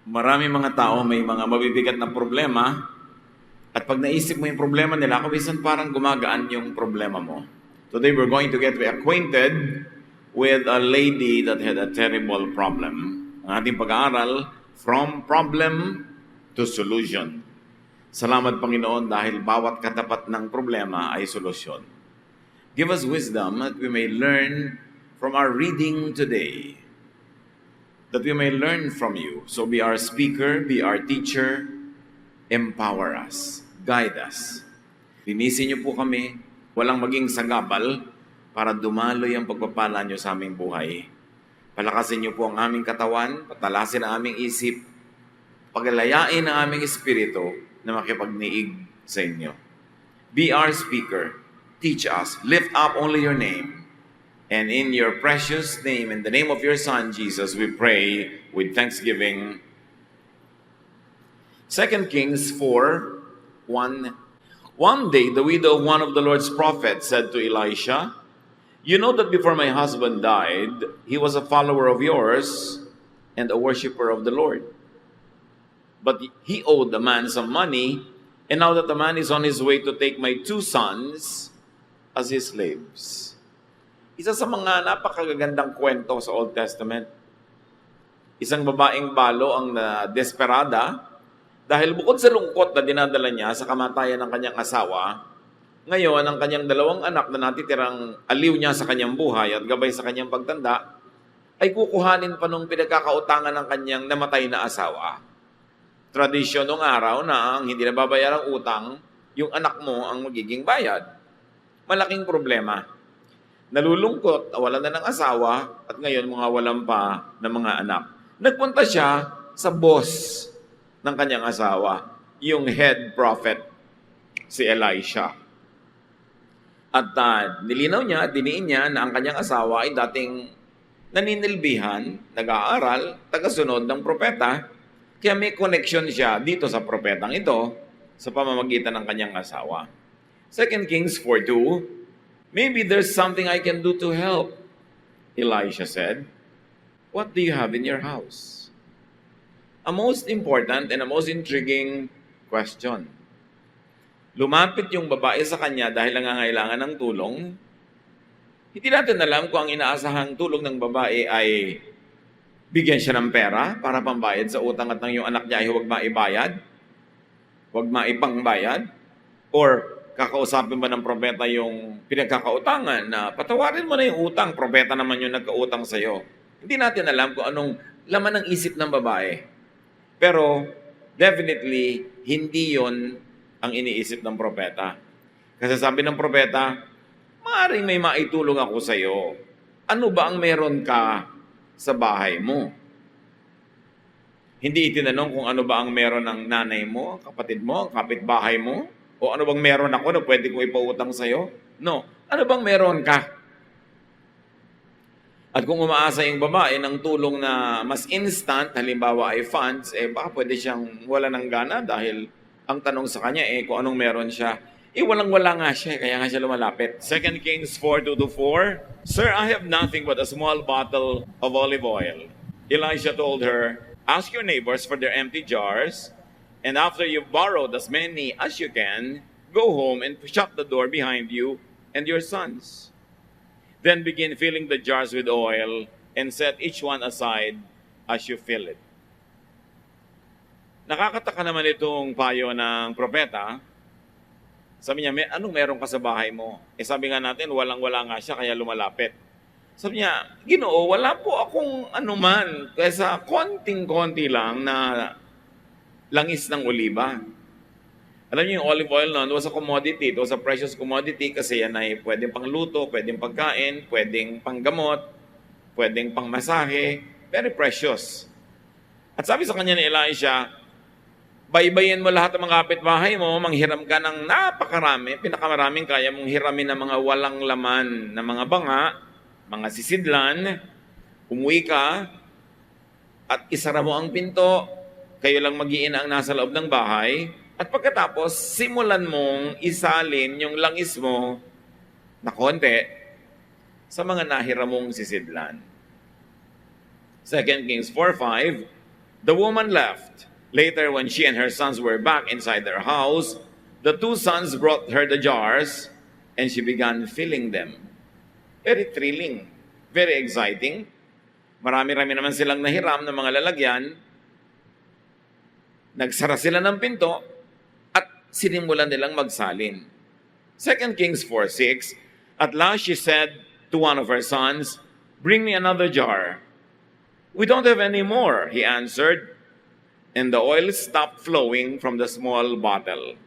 Marami mga tao may mga mabibigat na problema at pag naisip mo yung problema nila, kawisan parang gumagaan yung problema mo. Today we're going to get acquainted with a lady that had a terrible problem. Ang ating pag-aaral, From Problem to Solution. Salamat Panginoon dahil bawat katapat ng problema ay solusyon. Give us wisdom that we may learn from our reading today. That we may learn from you. So be our speaker, be our teacher, empower us, guide us. Linisin niyo po kami, walang maging sagabal para dumaloy ang pagpapala niyo sa aming buhay. Palakasin niyo po ang aming katawan, patalasin ang aming isip, paglayain ang aming espiritu na makipagniig sa inyo. Be our speaker, teach us, lift up only your name. And in your precious name, in the name of your Son, Jesus, we pray with thanksgiving. 2 Kings 4:1. One day, the widow of one of the Lord's prophets said to Elisha, "You know that before my husband died, he was a follower of yours and a worshiper of the Lord. But he owed the man some money, and now that the man is on his way to take my 2 sons as his slaves." Isa sa mga napakagagandang kwento sa Old Testament. Isang babaeng balo ang desperada dahil bukod sa lungkot na dinadala niya sa kamatayan ng kanyang asawa, ngayon ang kanyang 2 anak na natitirang aliw niya sa kanyang buhay at gabay sa kanyang pagtanda, ay kukuhanin pa nung pinagkakautangan ng kanyang namatay na asawa. Tradisyon nung araw na ang hindi nababayarang utang, yung anak mo ang magiging bayad. Malaking problema. Nalulungkot, wala na ng asawa, at ngayon mga walang pa ng mga anak. Nagpunta siya sa boss ng kanyang asawa, yung head prophet, si Elisha. At nilinaw niya, diniin niya na ang kanyang asawa ay dating naninilbihan, nag-aaral, tagasunod ng propeta, kaya may connection siya dito sa propetang ito sa pamamagitan ng kanyang asawa. 2 Kings 4:2, "Maybe there's something I can do to help," Elisha said. "What do you have in your house?" A most important and a most intriguing question. Lumapit yung babae sa kanya dahil nangangailangan ng tulong. Hindi natin alam kung ang inaasahang tulong ng babae ay bigyan siya ng pera para pambayad sa utang at ng yung anak niya ay huwag maibayad, huwag maipangbayad, or kakausapin ba ng propeta yung pinagkakautangan na patawarin mo na yung utang, propeta naman yung nagkautang sa'yo. Hindi natin alam kung anong laman ng isip ng babae. Pero definitely, hindi yon ang iniisip ng propeta. Kasi sabi ng propeta, "Maaaring may maitulong ako sa'yo. Ano ba ang meron ka sa bahay mo?" Hindi itinanong kung ano ba ang meron ng nanay mo, kapatid mo, kapitbahay mo, o ano bang meron ako na pwede kong ipautang sa'yo? No. Ano bang meron ka? At kung umaasa yung babae ng tulong na mas instant, halimbawa ay funds, baka pwede siyang wala ng gana dahil ang tanong sa kanya kung anong meron siya. Walang-wala nga siya, kaya nga siya lumalapit. 2 Kings 4:2-4, "Sir, I have nothing but a small bottle of olive oil." Elisha told her, "Ask your neighbors for their empty jars, and after you've borrowed as many as you can, go home and shut the door behind you and your sons. Then begin filling the jars with oil and set each one aside as you fill it." Nakakataka naman itong payo ng propeta. Sabi niya, "Anong meron ka sa bahay mo?" Sabi nga natin, walang-wala nga siya kaya lumalapit. Sabi niya, "Ginoo, wala po akong anuman kaysa konting-konti lang na langis ng oliba." Alam niyo yung olive oil noon was a commodity. It was a precious commodity kasi yan ay pwedeng pangluto, pwedeng pagkain, pwedeng panggamot, pwedeng pangmasahe. Very precious. At sabi sa kanya ni Elisha, "Baybayin mo lahat ng mga kapitbahay mo, manghiram ka ng napakarami, pinakamaraming kaya mong hiramin ng mga walang laman na mga banga, mga sisidlan, umuwi ka, at isara mo ang pinto, kayo lang mag-iina ang nasa loob ng bahay, at pagkatapos, simulan mong isalin yung langis mo na konti sa mga nahiram mong sisidlan." 2 Kings 4:5, The woman left. Later, when she and her sons were back inside their house, the two sons brought her the jars, and she began filling them. Very thrilling, very exciting. Marami-rami naman silang nahiram ng mga lalagyan. Nagsara sila ng pinto at sinimulan nilang magsalin. 2 Kings 4:6, at last she said to one of her sons, "Bring me another jar." "We don't have any more," he answered, and the oil stopped flowing from the small bottle.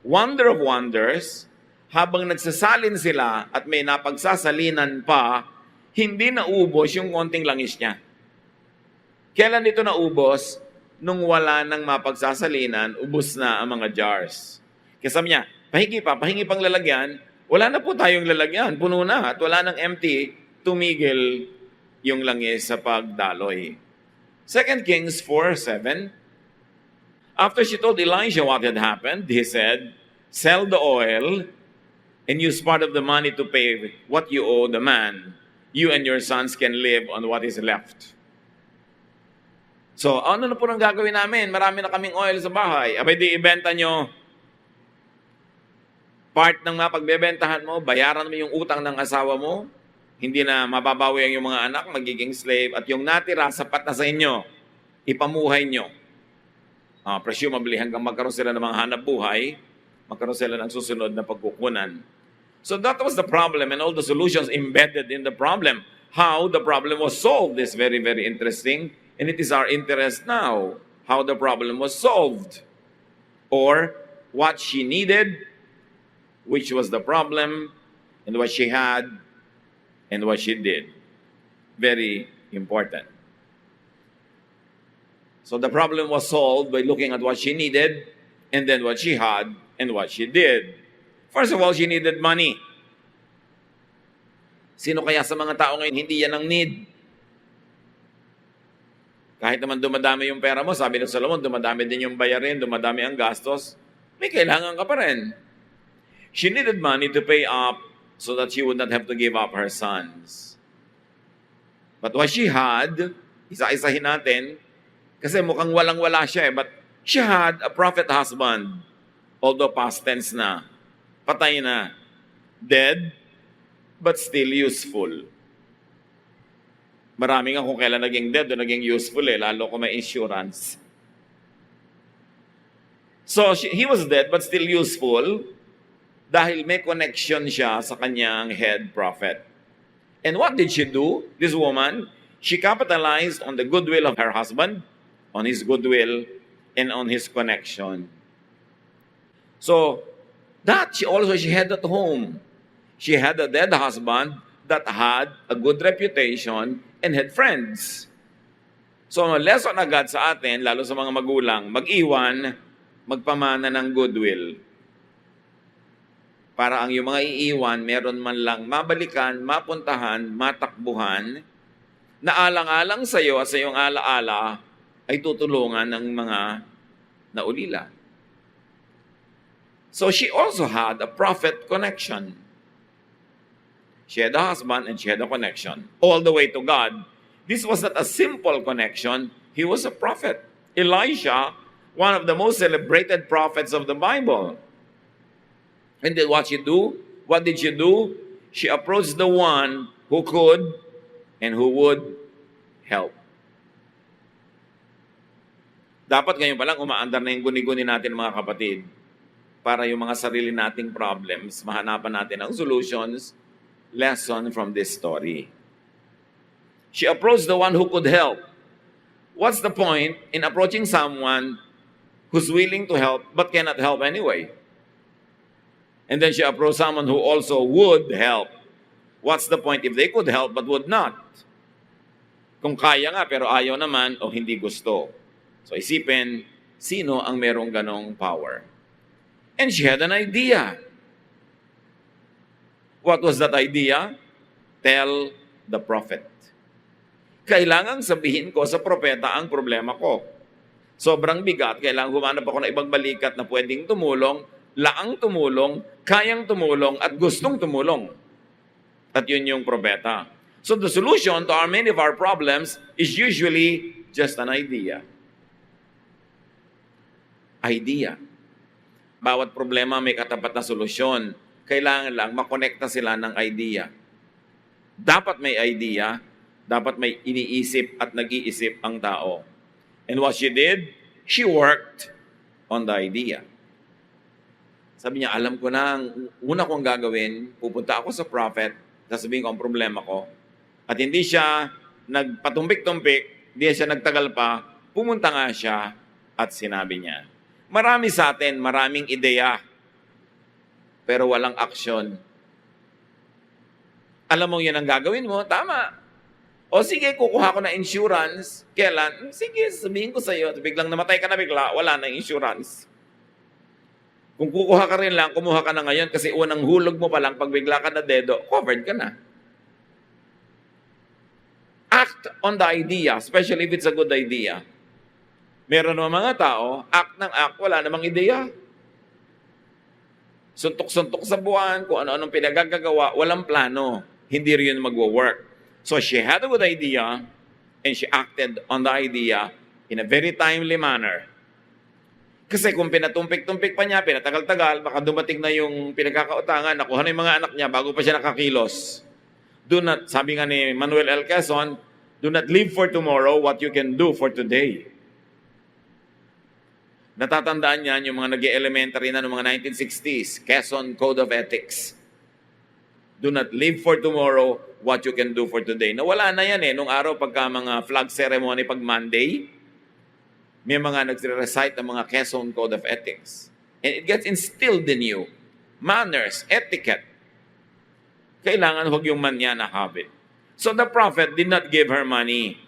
Wonder of wonders, habang nagsasalin sila at may napagsasalinan pa, hindi naubos yung konting langis niya. Kailan ito naubos? Nung wala nang mapagsasalinan, ubos na ang mga jars. Kaya sabi niya, pahingi pang lalagyan, wala na po tayong lalagyan, puno na at wala nang empty, tumigil yung langis sa pagdaloy. 2 Kings 4:7, after she told Elijah what had happened, he said, "Sell the oil and use part of the money to pay what you owe the man. You and your sons can live on what is left." So, ano na po nang gagawin namin? Marami na kaming oil sa bahay. Abay di ibenta nyo. Part ng mapagbebentahan mo, bayaran mo yung utang ng asawa mo. Hindi na mababawi ang yung mga anak, magiging slave. At yung natira, sapat na sa inyo. Ipamuhay nyo. Presumably, hanggang magkaroon sila ng mga hanap buhay, magkaroon sila ng susunod na pagkukunan. So that was the problem and all the solutions embedded in the problem. How the problem was solved is very, very interesting. And it is our interest now how the problem was solved. Or what she needed, which was the problem, and what she had, and what she did. Very important. So the problem was solved by looking at what she needed, and then what she had, and what she did. First of all, she needed money. Sino kaya sa mga tao ngayon hindi yan ang need? Kahit naman dumadami yung pera mo, sabi ng Solomon, dumadami din yung bayarin, dumadami ang gastos, may kailangan ka pa rin. She needed money to pay up so that she would not have to give up her sons. But what she had, isa-isahin natin, kasi mukhang walang-wala siya but she had a prophet husband, although past tense na, patay na, dead, but still useful. Marami nga kung kailan naging dead o naging useful lalo kung may insurance. So, he was dead but still useful dahil may connection siya sa kanyang head prophet. And what did she do? This woman, she capitalized on the goodwill of her husband, on his goodwill, and on his connection. So, that she had at home. She had a dead husband that had a good reputation and had friends. So, lesson agad sa atin, lalo sa mga magulang, mag-iwan, magpamana ng goodwill. Para ang yung mga iiwan, meron man lang mabalikan, mapuntahan, matakbuhan, na alang-alang sa iyo at sa iyong alaala ay tutulungan ng mga naulila. So she also had a prophet connection. She had a husband and she had a connection all the way to God. This was not a simple connection. He was a prophet. Elisha, one of the most celebrated prophets of the Bible. And then what she do? What did she do? She approached the one who could and who would help. Dapat ngayon pa lang umaandar na yung guni-guni natin mga kapatid para yung mga sarili nating problems, mahanapan natin ang solutions. Lesson from this story. She approached the one who could help. What's the point in approaching someone who's willing to help but cannot help anyway? And then she approached someone who also would help. What's the point if they could help but would not? Kung kaya nga pero ayaw naman o hindi gusto. So isipin, sino ang merong ganong power? And she had an idea. What was that idea? Tell the prophet. Kailangang sabihin ko sa propeta ang problema ko. Sobrang bigat, kailangan humanap ako ng ibang balikat na pwedeng tumulong, laang tumulong, kayang tumulong, at gustong tumulong. At yun yung propeta. So the solution to many of our problems is usually just an idea. Idea. Bawat problema may katapat na solusyon. Kailangan lang makonekta sila ng idea. Dapat may idea, dapat may iniisip at nag-iisip ang tao. And what she did, she worked on the idea. Sabi niya, alam ko na, ang una kong gagawin, pupunta ako sa prophet, sasabihin ko ang problema ko. At hindi siya nagpatumpik-tumpik, hindi siya nagtagal pa, pumunta nga siya at sinabi niya. Marami sa atin, maraming ideya, pero walang aksyon. Alam mo yun ang gagawin mo, tama. O sige, kukuha ko na insurance. Kailan? Sige, sabihin ko sa iyo, biglang namatay ka na bigla, wala na insurance. Kung kukuha ka rin lang, kumuha ka na ngayon kasi unang hulog mo pa lang, pag bigla ka na dedo, covered ka na. Act on the idea, especially if it's a good idea. Meron naman mga tao, act ng act, wala namang ideya. Suntok-suntok sa buwan, kung ano-anong pinagagagawa, walang plano. Hindi rin magwo-work. So she had a good idea, and she acted on the idea in a very timely manner. Kasi kung pinatumpik-tumpik pa niya, pinatagal-tagal, baka dumating na yung pinagkakautangan, nakuha na yung mga anak niya bago pa siya nakakilos. Do not, sabi nga ni Manuel L. Quezon, do not live for tomorrow what you can do for today. Natatandaan niyan yung mga nag-elementary na noong mga 1960s, Quezon Code of Ethics. Do not live for tomorrow what you can do for today. Nawala na yan nung araw pagka mga flag ceremony pag Monday, may mga nagre-recite ng mga Quezon Code of Ethics. And it gets instilled in you. Manners, etiquette. Kailangan huwag yung manya na habit. So the prophet did not give her money.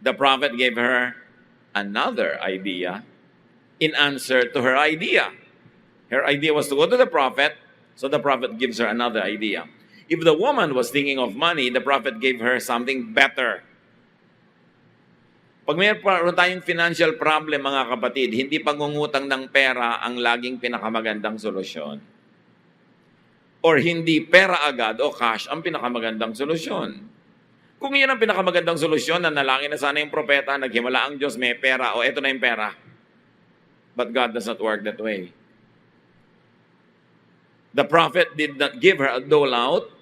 The prophet gave her another idea in answer to her idea. Her idea was to go to the prophet, so the prophet gives her another idea. If the woman was thinking of money, the prophet gave her something better. Pag mayroon tayong financial problem, mga kapatid, hindi pangungutang ng pera ang laging pinakamagandang solusyon. Or hindi pera agad o cash ang pinakamagandang solusyon. Kung yan ang pinakamagandang solusyon, nanalangin na sana yung propeta, naghimala ang Diyos, may pera, o eto na yung pera. But God does not work that way. The prophet did not give her a dole out,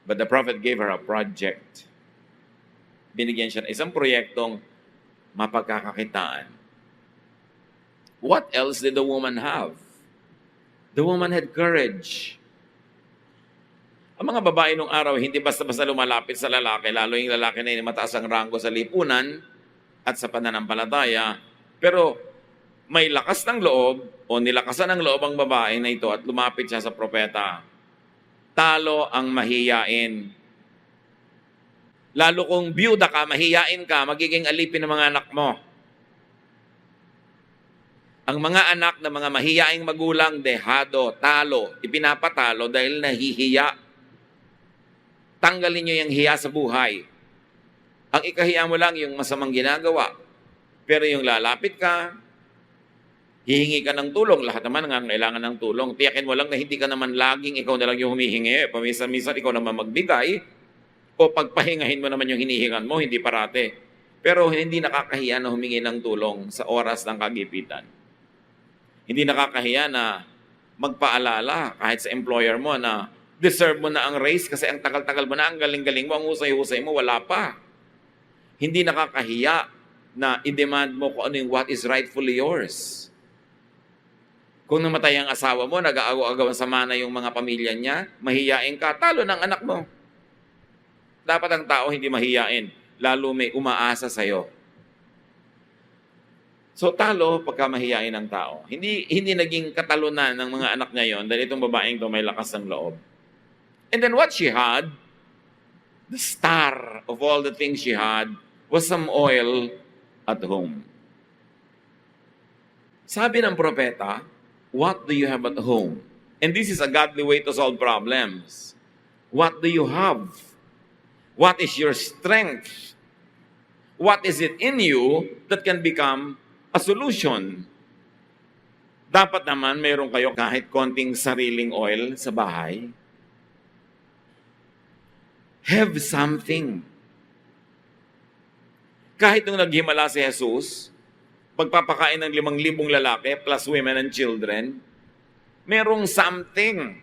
but the prophet gave her a project. Binigyan siya ng isang proyektong mapagkakakitaan. What else did the woman have? The woman had courage. Ang mga babae nung araw, hindi basta-basta lumalapit sa lalaki, lalo yung lalaki na yung mataas ang ranggo sa lipunan at sa pananampalataya. Pero may lakas ng loob o nilakasan ng loob ang babae na ito at lumapit siya sa propeta. Talo ang mahiyain. Lalo kung biyuda ka, mahiyain ka, magiging alipin ng mga anak mo. Ang mga anak ng mga mahiyaing magulang, dehado, talo, ipinapatalo dahil nahihiya. Tanggalin nyo yung hiya sa buhay. Ang ikahiya mo lang yung masamang ginagawa. Pero yung lalapit ka, hihingi ka ng tulong, lahat naman nga kailangan ng tulong. Tiyakin mo lang na hindi ka naman laging ikaw na lang yung humihingi. Pamisa-misa ikaw naman magbigay. O pagpahingahin mo naman yung hinihingan mo, hindi parate. Pero hindi nakakahiya na humingi ng tulong sa oras ng kagipitan. Hindi nakakahiya na magpaalala kahit sa employer mo na deserve mo na ang raise kasi ang tagal-tagal mo na, ang galing-galing mo, ang husay-husay mo, wala pa. Hindi nakakahiya na i-demand mo kung ano yung what is rightfully yours. Kung namatay ang asawa mo, nag-aagaw-agawan sa mana yung mga pamilya niya, mahiyain ka, talo ng anak mo. Dapat ang tao hindi mahiyain, lalo may umaasa sa'yo. So talo pagka mahiyain ang tao. Hindi naging katalunan ng mga anak niya yon dahil itong babaeng ito may lakas ng loob. And then what she had, the star of all the things she had, was some oil at home. Sabi ng propeta, what do you have at home? And this is a godly way to solve problems. What do you have? What is your strength? What is it in you that can become a solution? Dapat naman mayroon kayo kahit konting sariling oil sa bahay. Have something. Kahit nung naghimala si Jesus, pagpapakain ng 5,000 lalaki plus women and children, merong something,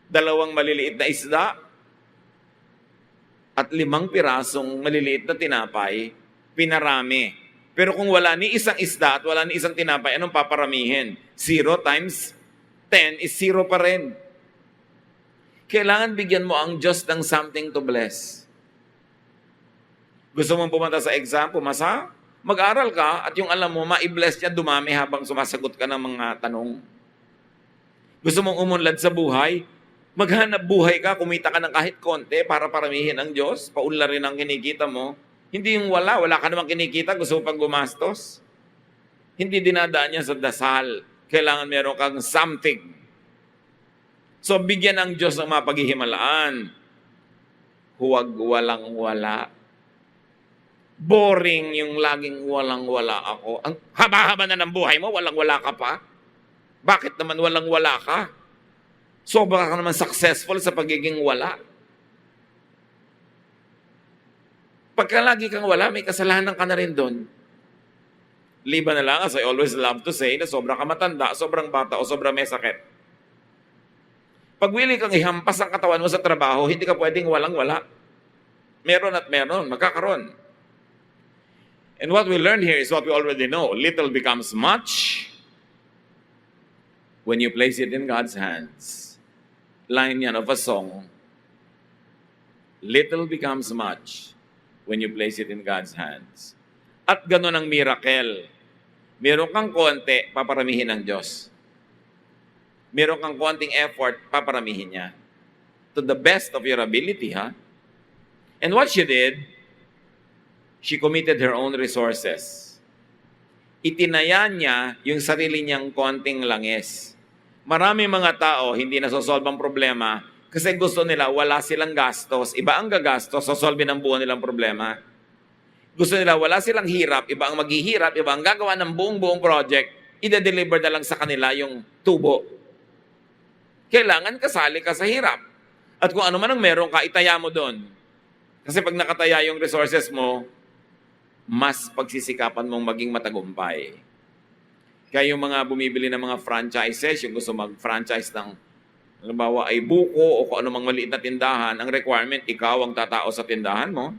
2 maliliit na isda at 5 pirasong maliliit na tinapay, pinarami. Pero kung wala ni isang isda at wala ni isang tinapay, anong paparamihin? 0 times 10 is 0 pa rin. Kailangan bigyan mo ang Diyos ng something to bless. Gusto mong pumunta sa exam, pumasa? Mag-aral ka at yung alam mo, ma-bless niya dumami habang sumasagot ka ng mga tanong. Gusto mong umunlad sa buhay? Maghanap buhay ka, kumita ka ng kahit konti para paramihin ang Diyos, paunlarin ang kinikita mo. Hindi yung wala ka namang kinikita, gusto mo pang gumastos. Hindi dinadaan niya sa dasal. Kailangan meron kang something. So, bigyan ng Diyos ng mapaghihimalaan. Huwag walang-wala. Boring yung laging walang-wala ako. Ang haba-haba na ng buhay mo, walang-wala ka pa. Bakit naman walang-wala ka? Sobra ka naman successful sa pagiging wala. Pagka lagi kang wala, may kasalanan ka na rin doon. Liban na lang, as I always love to say, na sobrang ka matanda, sobrang bata, o sobrang may sakit. Pag willing kang ihampas ang katawan mo sa trabaho, hindi ka pwedeng walang-wala. Meron at meron, magkakaroon. And what we learn here is what we already know. Little becomes much when you place it in God's hands. Line yan of a song. Little becomes much when you place it in God's hands. At gano'n ang miracle. Meron kang konti, paparamihin ng Diyos. Meron kang konting effort, paparamihin niya. To the best of your ability, ha? And what she did, she committed her own resources. Itinaya niya yung sarili niyang konting langis. Marami mga tao, hindi nasosolve ang problema kasi gusto nila, wala silang gastos. Iba ang gagastos, sosolve ng buo nilang problema. Gusto nila, wala silang hirap. Iba ang maghihirap, iba ang gagawa ng buong project. Ida-deliver na lang sa kanila yung tubo. Kailangan kasali ka sa hirap. At kung ano man ang meron ka, itaya mo doon. Kasi pag nakataya yung resources mo, mas pagsisikapan mong maging matagumpay. Kaya yung mga bumibili ng mga franchises, yung gusto mag-franchise ng, halimbawa ay buko o kung anumang maliit na tindahan, ang requirement, ikaw ang tatao sa tindahan mo.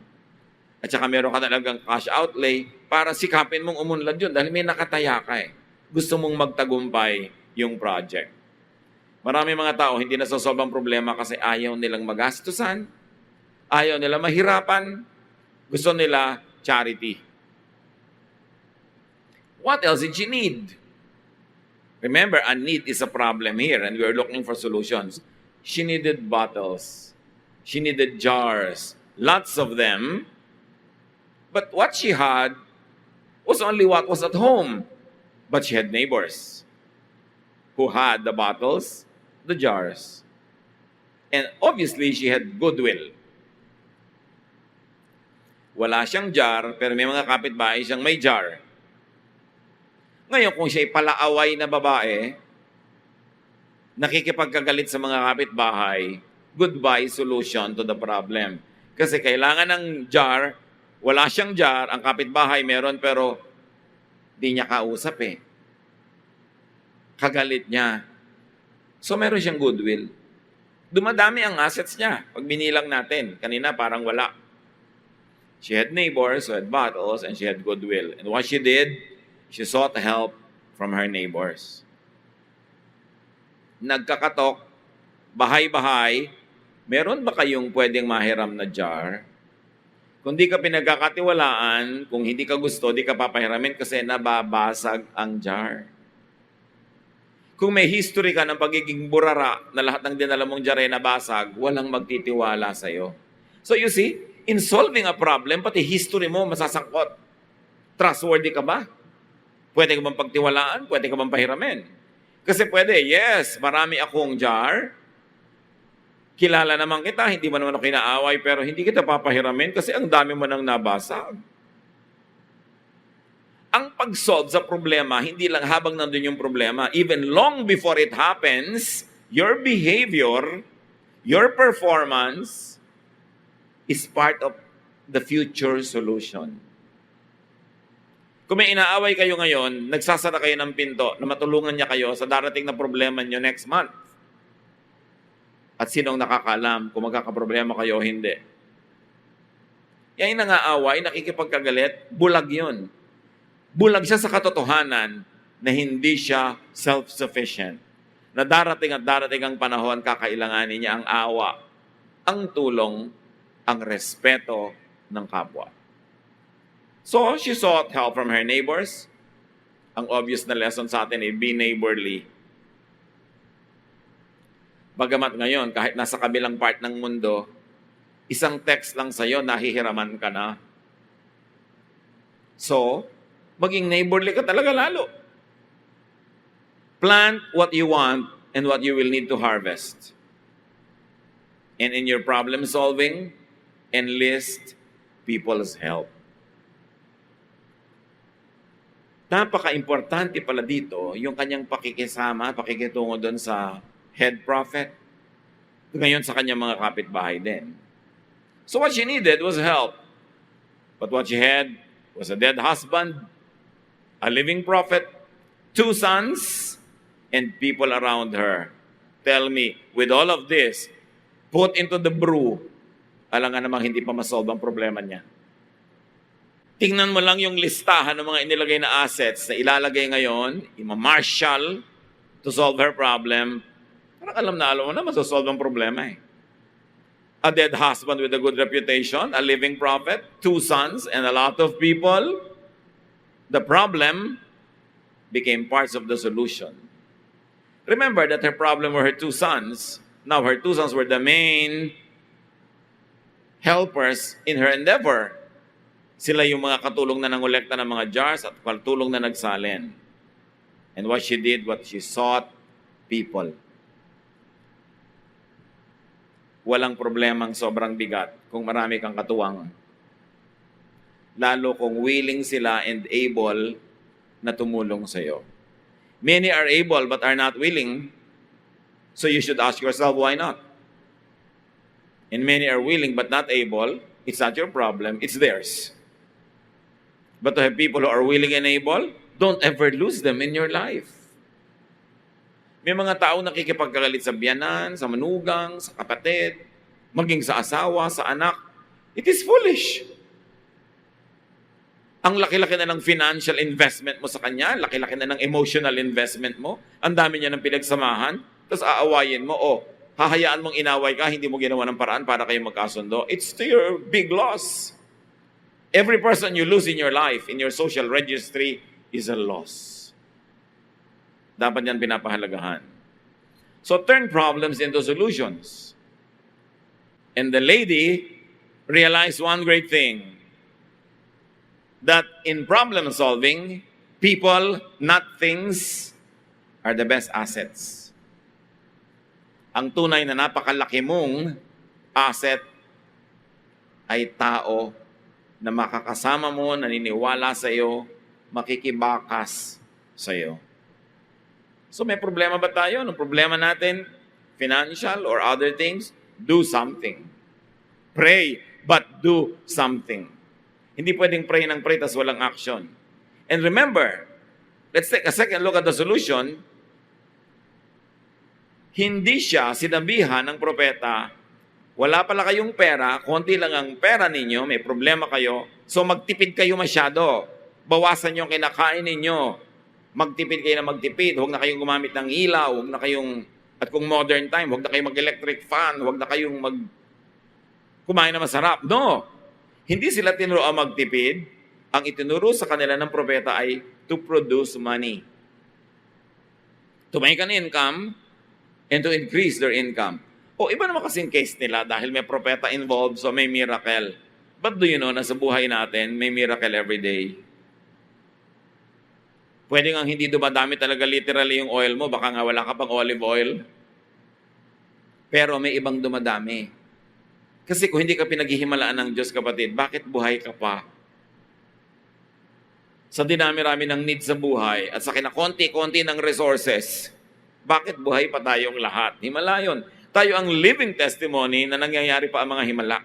At saka meron ka talagang cash outlay para sikapin mong umunlad yun dahil may nakataya ka eh. Gusto mong magtagumpay yung project. Marami mga tao hindi nasosolve ang problema kasi ayaw nilang magastusan, ayaw nila mahirapan, gusto nila charity. What else did she need? Remember, a need is a problem here and we're looking for solutions. She needed bottles. She needed jars. Lots of them. But what she had was only what was at home. But she had neighbors who had the bottles, the jars. And obviously, she had goodwill. Wala siyang jar, pero may mga kapitbahay siyang may jar. Ngayon, kung siya'y palaaway na babae, nakikipagkagalit sa mga kapitbahay, goodbye solution to the problem. Kasi kailangan ng jar, wala siyang jar, ang kapitbahay meron pero di niya kausap eh. Kagalit niya. So meron siyang goodwill. Dumadami ang assets niya. Pag binilang natin, kanina parang wala. She had neighbors who had bottles and she had goodwill. And what she did, she sought help from her neighbors. Nagkakatok, bahay-bahay, meron ba kayong pwedeng mahiram na jar? Kung di ka pinagkakatiwalaan, kung hindi ka gusto, di ka papahiramin kasi nababasag ang jar. Kung may history ka ng pagiging burara na lahat ng dinala mong jar ay nabasag, walang magtitiwala sa'yo. So you see, in solving a problem, pati history mo masasangkot. Trustworthy ka ba? Pwede ka bang pagtiwalaan? Pwede ka bang pahiramin? Kasi pwede, yes, marami akong jar. Kilala naman kita, hindi mo naman ako kinaaway, pero hindi kita papahiramin kasi ang dami mo nang nabasag. Ang pag-solve sa problema, hindi lang habang nandun yung problema, even long before it happens, your behavior, your performance is part of the future solution. Kung may inaaway kayo ngayon, nagsasara kayo ng pinto na matulungan niya kayo sa darating na problema niyo next month. At sinong nakakaalam kung magkakaproblema kayo o hindi? Yan yung nangaaway, nakikipagkagalit, bulag yun. Bulag siya sa katotohanan na hindi siya self-sufficient. Na darating at darating ang panahon, kakailanganin niya ang awa, ang tulong, ang respeto ng kapwa. So, she sought help from her neighbors. Ang obvious na lesson sa atin ay be neighborly. Bagamat ngayon, kahit nasa kabilang part ng mundo, isang text lang sa'yo, nahihiraman ka na. So, maging neighborly ka talaga lalo. Plant what you want and what you will need to harvest. And in your problem solving, enlist people's help. Napaka-importante pala dito yung kanyang pakikisama, pakikitungo doon sa head prophet. Ngayon sa kanyang mga kapitbahay din. So what she needed was help. But what she had was a dead husband, a living prophet, 2 sons, and people around her. Tell me, with all of this, put into the brew, alam nga namang hindi pa masolve ang problema niya. Tingnan mo lang yung listahan ng mga inilagay na assets na ilalagay ngayon, ima-marshal to solve her problem. Parang alam mo na masosolve ang problema eh. A dead husband with a good reputation, a living prophet, 2 sons, and a lot of people. The problem became parts of the solution. Remember that her problem were her 2 sons. Now her 2 sons were the main helpers in her endeavor. Sila yung mga katulong na nangolekta ng mga jars at katulong na nagsalin. And what she did, what she sought, people. Walang problemang sobrang bigat kung marami kang katuwang. Lalo kung willing sila and able na tumulong sa iyo. Many are able but are not willing. So you should ask yourself, why not? And many are willing but not able. It's not your problem, it's theirs. But to have people who are willing and able, don't ever lose them in your life. May mga tao nakikipagkagalit sa biyanan, sa manugang, sa kapatid, maging sa asawa, sa anak. It is foolish. Ang laki-laki na ng financial investment mo sa kanya, laki-laki na ng emotional investment mo, ang dami niya ng pinagsamahan, tapos aawayin mo, hahayaan mong inaway ka, hindi mo ginawa ng paraan para kayo magkasundo. It's to your big loss. Every person you lose in your life, in your social registry, is a loss. Dapat yan pinapahalagahan. So turn problems into solutions. And the lady realized one great thing, that in problem solving, people, not things, are the best assets. Ang tunay na napakalaki mong asset ay tao na makakasama mo, naniniwala sa iyo, makikibakas sa iyo. So may problema ba tayo? Anong problema natin? Financial or other things? Do something. Pray, but do something. Hindi pwedeng pray ng pray tas walang action. And remember, let's take a second look at the solution. Hindi siya sinabihan ng propeta, wala pala kayong pera, konti lang ang pera ninyo, may problema kayo, so magtipid kayo masyado. Bawasan yung kinakain ninyo. Magtipid kayo na magtipid. Huwag na kayong gumamit ng ilaw, huwag na kayong, at kung modern time, huwag na kayong mag-electric fan, huwag na kayong kumain na masarap. No! Hindi sila tinuro ang magtipid. Ang itinuro sa kanila ng propeta ay to produce money. To make an income and to increase their income. Iba naman kasing case nila dahil may propeta involved, so may miracle. But do you know na sa buhay natin, may miracle every day? Pwede nga hindi dumadami talaga literally yung oil mo, baka nga wala ka pang olive oil. Pero may ibang dumadami. Kasi kung hindi ka pinaghihimalaan ng Diyos, kapatid, bakit buhay ka pa? Sa dinami-rami ng need sa buhay at sa kinakonti-konti ng resources, bakit buhay pa tayong lahat? Himala yun. Tayo ang living testimony na nangyayari pa ang mga himala.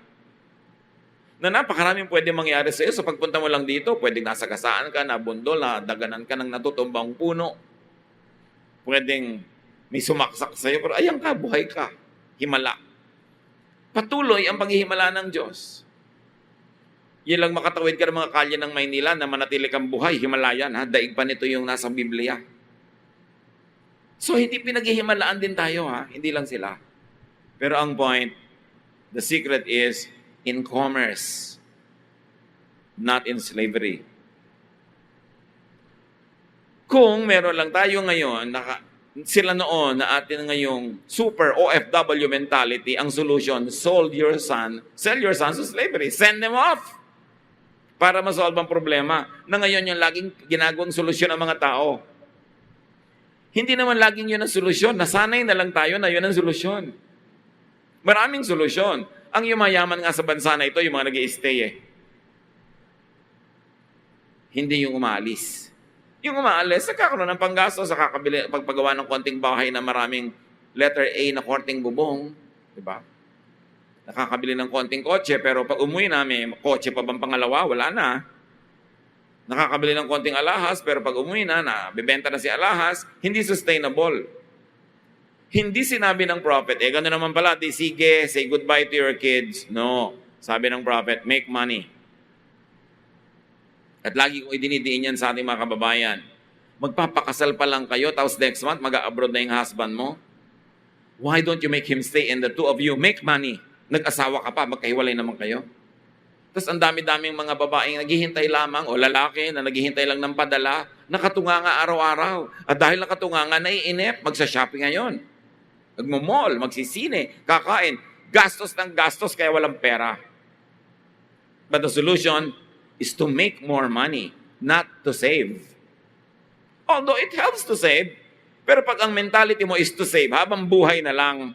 na napakaraming pwede mangyari sa iyo. So pagpunta mo lang dito, pwedeng nasagasaan ka, nabundol, nadaganan ka ng natutumbang puno. Pwedeng may sumaksak sa iyo, pero ayan ka, buhay ka. Himala. Patuloy ang paghihimala ng Diyos. Yan lang makatawid ka ng mga kalye ng Maynila na manatili kang buhay. Himalayan, ha? Daig pa nito yung nasa Biblia. So, hindi pinaghihimalaan din tayo, ha? Hindi lang sila. Pero ang point, the secret is in commerce, not in slavery. Kung meron lang tayo ngayon, sila noon na atin ngayong super OFW mentality, ang solution, sell your sons to slavery. Send them off para masolve ang problema na ngayon yung laging ginagawang solusyon ng mga tao. Hindi naman laging yun ang solusyon. Nasanay na lang tayo na yun ang solusyon. Maraming solusyon. Ang yumayaman nga sa bansa na ito, yung mga nag-i-stay Hindi yung umaalis. Yung umaalis, nagkakaroon ng panggasto sa pagpagawa ng konting bahay na maraming letter A na korting bubong. Diba? Nakakabili ng konting kotse, pero pag umuwi na, may kotse pa bang pangalawa? Wala na. Nakakabili ng konting alahas, pero pag umuwi na, bibenta na si alahas, hindi sustainable. Hindi sinabi ng prophet, gano'n naman pala, sige, say goodbye to your kids. No. Sabi ng prophet, make money. At lagi kong idinidiin yan sa ating mga kababayan. Magpapakasal pa lang kayo, tapos next month, mag-abroad na yung husband mo. Why don't you make him stay and the two of you make money? Nag-asawa ka pa, magkahiwalay naman kayo. Tapos ang dami-daming mga babaeng naghihintay lamang o lalaki na naghihintay lang ng padala, nakatunganga araw-araw. At dahil nakatunganga, naiinip, magsha-shopping ngayon. Magmo-mall, magsisine, kakain, gastos ng gastos kaya walang pera. But the solution is to make more money, not to save. Although it helps to save, pero pag ang mentality mo is to save, habang buhay na lang,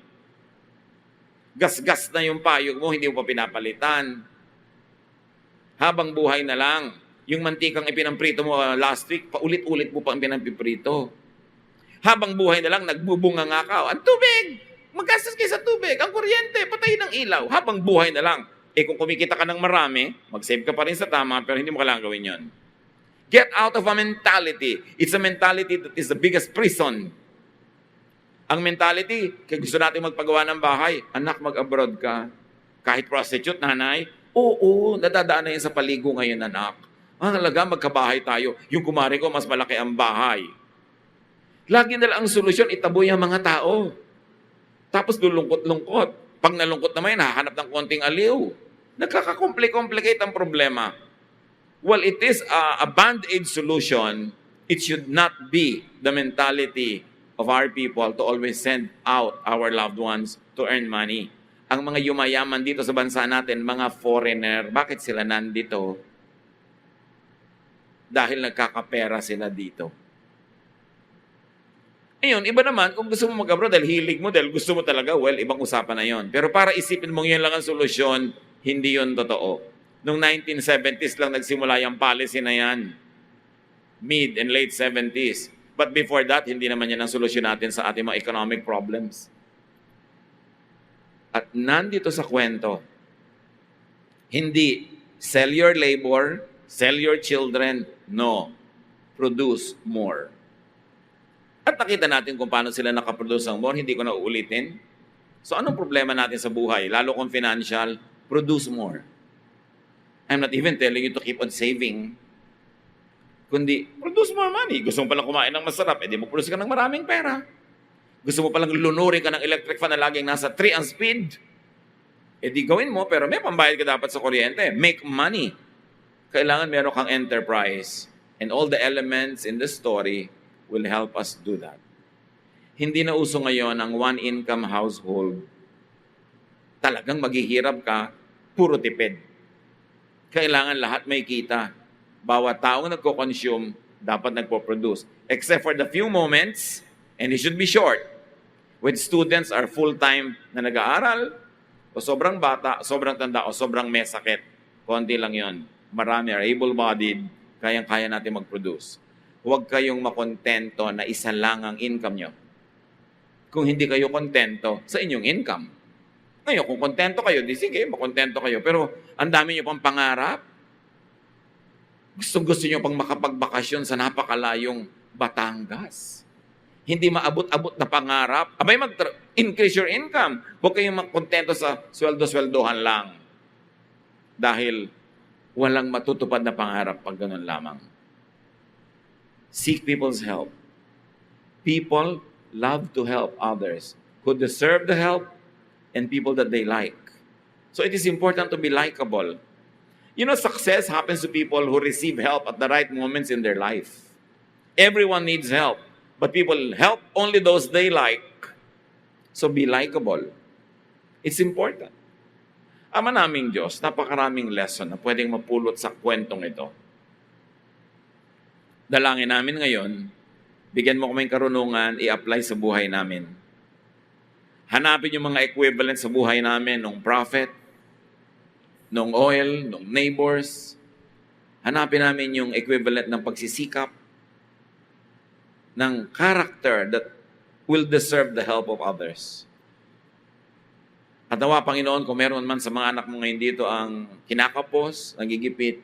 gas-gas na yung payog mo, hindi mo pa pinapalitan. Habang buhay na lang, yung mantikang ipinamprito mo last week, paulit-ulit mo pa ang pinampiprito. Habang buhay na lang, nagbubunga nga ka. Ang tubig! Maggastos kayo sa tubig. Ang kuryente, patayin ng ilaw. Habang buhay na lang. Kung kumikita ka ng marami, mag-save ka pa rin sa tama, pero hindi mo kailangan gawin yun. Get out of a mentality. It's a mentality that is the biggest prison. Ang mentality, kaya gusto natin magpagawa ng bahay, anak, mag-abroad ka. Kahit prostitute, nanay, oo, nadadaan na yan sa paligo ngayon, anak. Ang halaga, magkabahay tayo. Yung kumari ko, mas malaki ang bahay. Lagi na lang ang solusyon, itaboy ang mga tao. Tapos lulungkot-lungkot. Pag nalungkot naman, hahanap ng konting aliw. Nagkaka-complicate ang problema. Well, it is a band-aid solution. It should not be the mentality of our people to always send out our loved ones to earn money. Ang mga yumayaman dito sa bansa natin, mga foreigner, bakit sila nandito? Dahil nagkakapera sila dito. Ayun, iba naman, kung gusto mo mag-abroad dahil hilig mo, dahil gusto mo talaga, well, ibang usapan na yon. Pero para isipin mong yun lang ang solusyon, hindi yun totoo. Noong 1970s lang nagsimula yung policy na yan. Mid and late 70s. But before that, hindi naman yan ang solusyon natin sa ating mga economic problems. At nandito sa kwento, hindi sell your labor, sell your children, no. Produce more. At nakita natin kung paano sila nakaproduce ng more, hindi ko na uulitin. So anong problema natin sa buhay? Lalo kung financial, produce more. I'm not even telling you to keep on saving. Kundi, produce more money. Gusto mo palang kumain ng masarap, edi mo produce ka ng maraming pera. Gusto mo palang lunurin ka ng electric fan na laging nasa 3 ang speed, edi gawin mo, pero may pambayad ka dapat sa kuryente. Make money. Kailangan meron kang enterprise. And all the elements in the story will help us do that. Hindi na uso ngayon ang one-income household. Talagang maghihirap ka, puro tipid. Kailangan lahat may kita. Bawat taong nagko-consume, dapat nagpo-produce. Except for the few moments, and it should be short, when students are full-time na nag-aaral, o sobrang bata, sobrang tanda, o sobrang may sakit. Konti lang yon. Marami are able-bodied, kayang-kaya natin mag-produce. Huwag kayong makontento na isa lang ang income nyo. Kung hindi kayo kontento sa inyong income. Ngayon, kung kontento kayo, di sige, makontento kayo. Pero ang dami nyo pang pangarap. Gusto nyo pang makapagbakasyon sa napakalayong Batangas. Hindi maabot-abot na pangarap. Abay, increase your income. Huwag kayong makontento sa sweldo-sweldohan lang. Dahil walang matutupad na pangarap pag ganun lamang. Seek people's help. People love to help others who deserve the help and people that they like. So it is important to be likable. You know, success happens to people who receive help at the right moments in their life. Everyone needs help, but people help only those they like. So be likable. It's important. Ama naming Diyos, napakaraming lesson na pwedeng mapulot sa kwentong ito. Dalangin namin ngayon, bigyan mo kaming karunungan, i-apply sa buhay namin. Hanapin yung mga equivalent sa buhay namin, nung prophet, nung oil, nung neighbors. Hanapin namin yung equivalent ng pagsisikap, ng character that will deserve the help of others. At nawa, Panginoon, kung meron man sa mga anak mo ngayon dito ang kinakapos, nagigipit,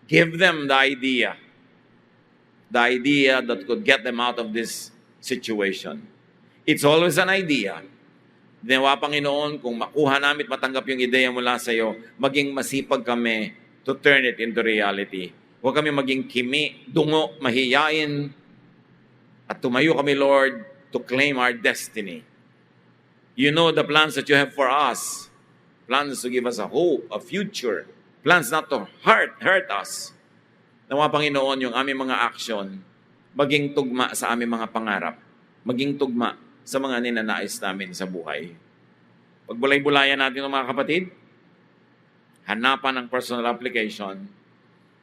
give them the idea that could get them out of this situation. It's always an idea. Nawa, Panginoon, kung makuha namin at matanggap yung ideya mula sa iyo, maging masipag kami to turn it into reality. Huwag kami maging kimi, dungo, mahiyain, at tumayo kami, Lord, to claim our destiny. You know the plans that you have for us. Plans to give us a hope, a future. Plans not to hurt us. Nawa, Panginoon, yung aming mga aksyon, maging tugma sa aming mga pangarap. Maging tugma sa mga ninanais namin sa buhay. Pagbulay-bulayan natin ng mga kapatid, hanapan ng personal application,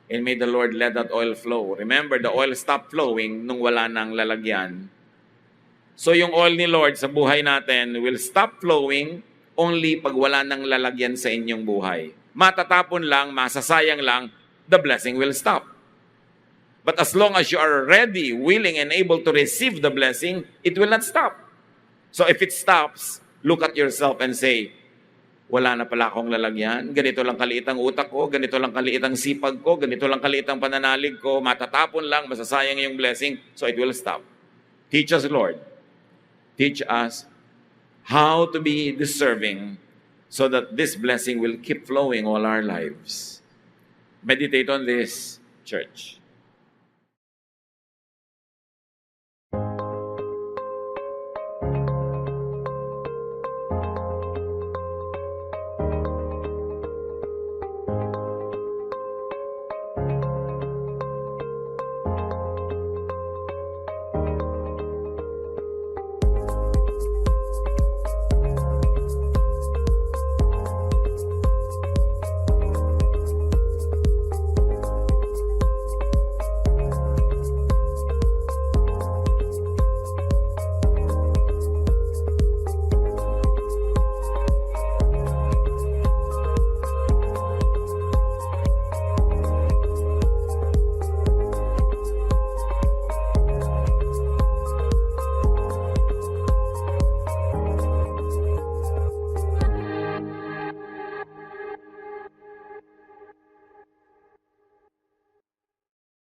and may the Lord let that oil flow. Remember, the oil stopped flowing nung wala nang lalagyan. So yung oil ni Lord sa buhay natin will stop flowing only pag wala nang lalagyan sa inyong buhay. Matatapon lang, masasayang lang, the blessing will stop. But as long as you are ready, willing, and able to receive the blessing, it will not stop. So if it stops, look at yourself and say, wala na pala akong lalagyan, ganito lang kaliit ang utak ko, ganito lang kaliit ang sipag ko, ganito lang kaliit ang pananalig ko, matatapon lang, masasayang yung blessing, so it will stop. Teach us, Lord. Teach us how to be deserving so that this blessing will keep flowing all our lives. Meditate on this, church.